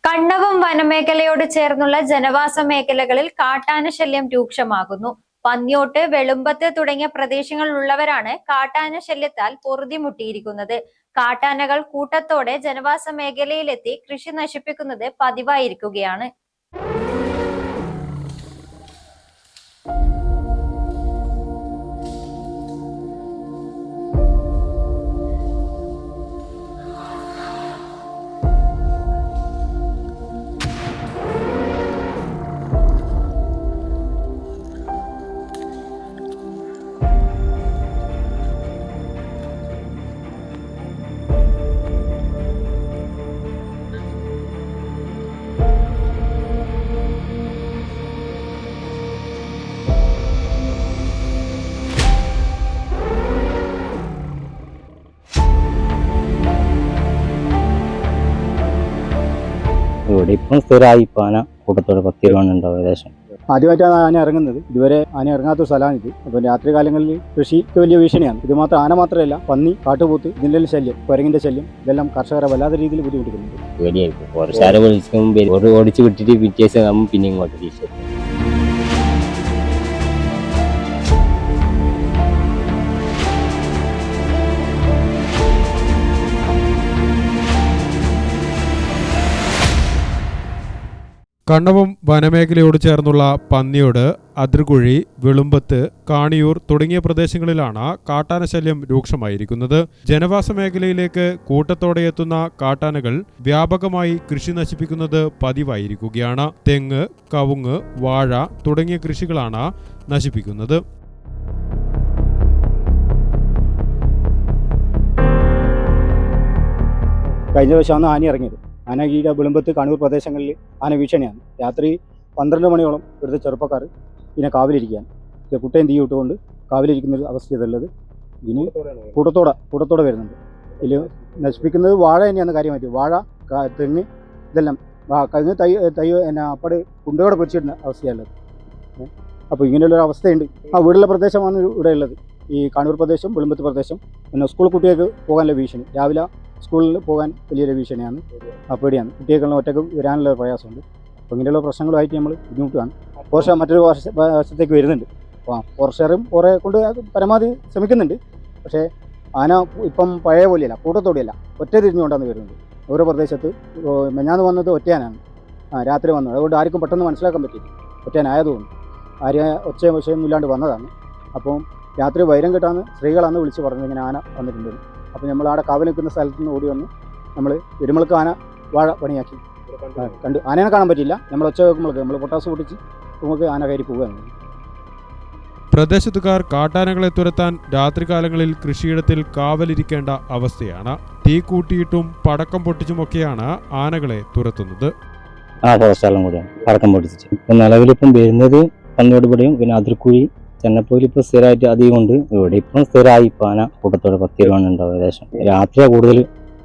കണ്ണവം വനമേഖലയോട് ചേർന്നുള്ള ജനവാസ മേഖലകളിൽ കാട്ടാന ശല്യം രൂക്ഷമാകുന്നു. പന്ന്യോട്ട്, വെളുമ്പത്ത് തുടങ്ങിയ പ്രദേശങ്ങളിലുള്ളവരാണ് കാട്ടാന ശല്യത്താൽ പൊറുതിമുട്ടിയിരിക്കുന്നത്. കാട്ടാനകൾ കൂട്ടത്തോടെ ജനവാസ മേഖലയിലെത്തി കൃഷി നശിപ്പിക്കുന്നത് പതിവായിരിക്കുകയാണ്. ഇവിടെ ഇപ്പം സ്ഥിരമായി ഇപ്പം ആന കൂട്ടത്തോടെ 10 രൂപ ഉണ്ടാവും ഏകദേശം. ആദ്യമായിട്ടാണ് ആന ഇറങ്ങുന്നത്. ഇതുവരെ ആന ഇറങ്ങാത്ത സ്ഥലമാണ് ഇത്. അപ്പം രാത്രി കാലങ്ങളിൽ കൃഷിക്ക് വലിയ ഭീഷണിയാണ്. ഇത് മാത്രം ആന മാത്രമല്ല, പന്നി, കാട്ടുപോത്ത്, ഇതിൻ്റെ ശല്യം, കുരങ്ങിന്റെ ശല്യം, ഇതെല്ലാം കർഷകരെ വല്ലാത്ത രീതിയിൽ ബുദ്ധിമുട്ടിക്കുന്നുണ്ട്. പേടിയായിരിക്കും. ഫോറസ്റ്റുകാരെ വിളിക്കുമ്പോൾ ഓടിച്ച് വിട്ടിട്ട് പിറ്റേസ് നമ്മൾ പിന്നെ ഇങ്ങോട്ട് തിരിച്ചു. കണ്ണവം വനമേഖലയോട് ചേർന്നുള്ള പന്ന്യോട്, അതിർകുഴി, വെളുമ്പത്ത്, കാണിയൂർ തുടങ്ങിയ പ്രദേശങ്ങളിലാണ് കാട്ടാന ശല്യം രൂക്ഷമായിരിക്കുന്നത്. ജനവാസ മേഖലയിലേക്ക് കൂട്ടത്തോടെ എത്തുന്ന കാട്ടാനകൾ വ്യാപകമായി കൃഷി നശിപ്പിക്കുന്നത് പതിവായിരിക്കുകയാണ്. തെങ്ങ്, കവുങ്ങ്, വാഴ തുടങ്ങിയ കൃഷികളാണ് നശിപ്പിക്കുന്നത്. കഴിഞ്ഞ ദിവസമാണ് ആന ഇറങ്ങിയത്. ആന ഈ വെളുമ്പത്ത്, കണ്ണൂർ പ്രദേശങ്ങളിൽ ആന ഭീഷണിയാണ്. രാത്രി 12 മണിയോളം ഇവിടുത്തെ ചെറുപ്പക്കാർ ഇതിനെ കാവലിരിക്കുകയാണ്. കുട്ടയും തീ ഇട്ടുകൊണ്ട് കാവലിരിക്കുന്നൊരു അവസ്ഥയുള്ളത്. ഇതിന് കൂട്ടത്തോടെ വരുന്നുണ്ട്. ഇതിൽ നശിപ്പിക്കുന്നത് വാഴ തന്നെയാണ് കാര്യമായിട്ട്. വാഴ, തെങ്ങ്, ഇതെല്ലാം തെങ്ങ് തൈ അപ്പട് കുണ്ടയോടെ പൊരിച്ചിടുന്ന അവസ്ഥയുള്ളത്. അപ്പോൾ ഇങ്ങനെയുള്ളൊരു അവസ്ഥയുണ്ട്. വീടുള്ള പ്രദേശമാണ് ഇവിടെ ഉള്ളത്. ഈ കണ്ണൂർ പ്രദേശം, വെളുമ്പത്ത് പ്രദേശം. പിന്നെ സ്കൂൾ കുട്ടികൾക്ക് പോകാനുള്ള ഭീഷണി, രാവിലെ സ്കൂളിൽ പോകാൻ വലിയൊരു ഭീഷണിയാണ്. പേടിയാണ്. കുട്ടികൾക്ക് ഒറ്റയ്ക്ക് വരാനുള്ള പ്രയാസമുണ്ട്. അപ്പോൾ ഇങ്ങനെയുള്ള പ്രശ്നങ്ങളുമായിട്ട് നമ്മൾ ബുദ്ധിമുട്ടാണ്. ഫോറസ്റ്റ് മറ്റൊരു വർഷത്തേക്ക് വരുന്നുണ്ട്. അപ്പോൾ ഫോറസ്റ്റുകാരും കുറേ കൊണ്ട് പരമാവധി ശ്രമിക്കുന്നുണ്ട്. പക്ഷേ ആന ഇപ്പം പഴയ പോലെയല്ല, കൂട്ടത്തോടെയല്ല, ഒറ്റ തിരിഞ്ഞുകൊണ്ടാണ് വരുന്നത്. ഓരോ പ്രദേശത്ത് മെഞ്ഞാന്ന് വന്നത് ഒറ്റയാനാണ്. രാത്രി വന്നത്. അതുകൊണ്ട് ആർക്കും പെട്ടെന്ന് മനസ്സിലാക്കാൻ പറ്റിയില്ല ഒറ്റയാനായതുകൊണ്ട്. ആരെയും ഒച്ചയൊന്നും ഇല്ലാണ്ട് വന്നതാണ്. അപ്പം രാത്രി വൈരം കെട്ടാന്ന് സ്ത്രീകളാണ് വിളിച്ച് പറഞ്ഞത് ഇങ്ങനെ ആന വന്നിട്ടുണ്ട്. അപ്പോൾ നമ്മൾ അവിടെ കാവൽ നിൽക്കുന്ന സ്ഥലത്ത് നിന്ന് ഓടി വന്ന് നമ്മൾ ഇരുമൾക്ക് ആന വാഴ പണിയാക്കി കണ്ട്. ആനയെ കാണാൻ പറ്റില്ല. നമ്മൾ ഒച്ച വെക്കുമ്പോഴൊക്കെ നമ്മൾ പൊട്ടാസ് പൊട്ടിച്ച് നമുക്ക് ആന കയറി പോവുകയാണ്. പ്രദേശത്തുകാർ കാട്ടാനകളെ തുരത്താൻ രാത്രികാലങ്ങളിൽ കൃഷിയിടത്തിൽ കാവലിരിക്കേണ്ട അവസ്ഥയാണ്. തീ കൂട്ടിയിട്ടും പടക്കം പൊട്ടിച്ചുമൊക്കെയാണ് ആനകളെ തുരത്തുന്നത്. ഫോറസ്റ്റുകാരും കൂടിയാണ് പടക്കം പൊട്ടിച്ചിട്ട്. ഇപ്പം നിലവിലിപ്പം വരുന്നത് പന്നോടുപടിയും പിന്നെ അതിർക്കുഴി, ചെന്നപ്പോയിൽ ഇപ്പോൾ സ്ഥിരമായിട്ട് അധികം ഉണ്ട്. ഇവിടെ ഇപ്പം സ്ഥിരമായി ഇപ്പം ആന കൂട്ടത്തോടെ 10 രൂപ ഉണ്ടാവും ഏകദേശം. രാത്രിയാണ് കൂടുതൽ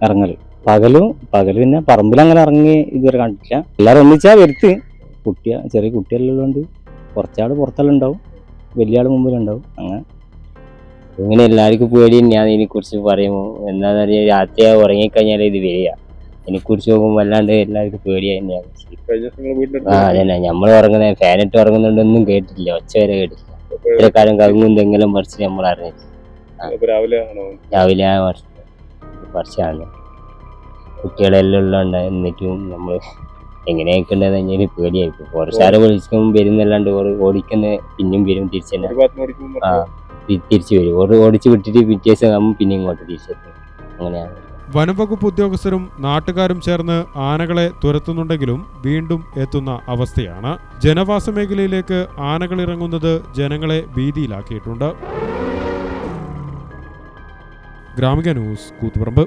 ഇറങ്ങല്. പകലും പിന്നെ പറമ്പിലങ്ങനെ ഇറങ്ങി ഇതുവരെ കണ്ടിട്ടില്ല. എല്ലാവരും ഒന്നിച്ചാൽ വരുത്ത്. ചെറിയ കുട്ടികളുള്ളതുകൊണ്ട് കുറച്ചാൾ പുറത്തെല്ലാം ഉണ്ടാവും, വലിയ ആൾ മുമ്പിലുണ്ടാവും. ഇങ്ങനെ എല്ലാവർക്കും പേടി തന്നെയാണ് ഇതിനെക്കുറിച്ച് പറയുമ്പോൾ. എന്താണെന്ന് അറിയാം, രാത്രി ഉറങ്ങിക്കഴിഞ്ഞാൽ ഇത് വരിക. ഇതിനെക്കുറിച്ച് നോക്കുമ്പോൾ വല്ലാണ്ട് എല്ലാവർക്കും പേടിയായി തന്നെയാണ്. അതന്നെ, നമ്മൾ ഉറങ്ങുന്ന ഫാനിട്ട് ഉറങ്ങുന്നുണ്ടൊന്നും കേട്ടിട്ടില്ല, ഒച്ച വരെ കേട്ടിട്ടില്ല. ഇത്ര കാലം കവുങ്ങും തെങ്ങെല്ലാം പറിച്ച് നമ്മൾ അറിഞ്ഞിട്ട് രാവിലെ പറിച്ചാണ്. കുട്ടികളെല്ലാം ഉള്ളതുണ്ട്. എന്നിട്ടും നമ്മൾ എങ്ങനെയൊക്കെ ഉണ്ടെന്ന് കഴിഞ്ഞാൽ പേടിയായിരിക്കും. ഫോറസ്റ്റുകാരെ വിളിക്കുമ്പോൾ വരുന്നല്ലാണ്ട് ഓടിക്കുന്ന പിന്നെയും വരും, തിരിച്ചു വരും. ഓടിച്ച് വിട്ടിട്ട് പിറ്റേസ് നമ്മൾ പിന്നെ ഇങ്ങോട്ട് തിരിച്ചെത്തും. അങ്ങനെയാണ്. വനംവകുപ്പ് ഉദ്യോഗസ്ഥരും നാട്ടുകാരും ചേർന്ന് ആനകളെ തുരത്തുന്നുണ്ടെങ്കിലും വീണ്ടും എത്തുന്ന അവസ്ഥയാണ്. ജനവാസ മേഖലയിലേക്ക് ആനകൾ ഇറങ്ങുന്നത് ജനങ്ങളെ ഭീതിയിലാക്കിയിട്ടുണ്ട്. ഗ്രാമിക ന്യൂസ്, കൂത്തുപറമ്പ്.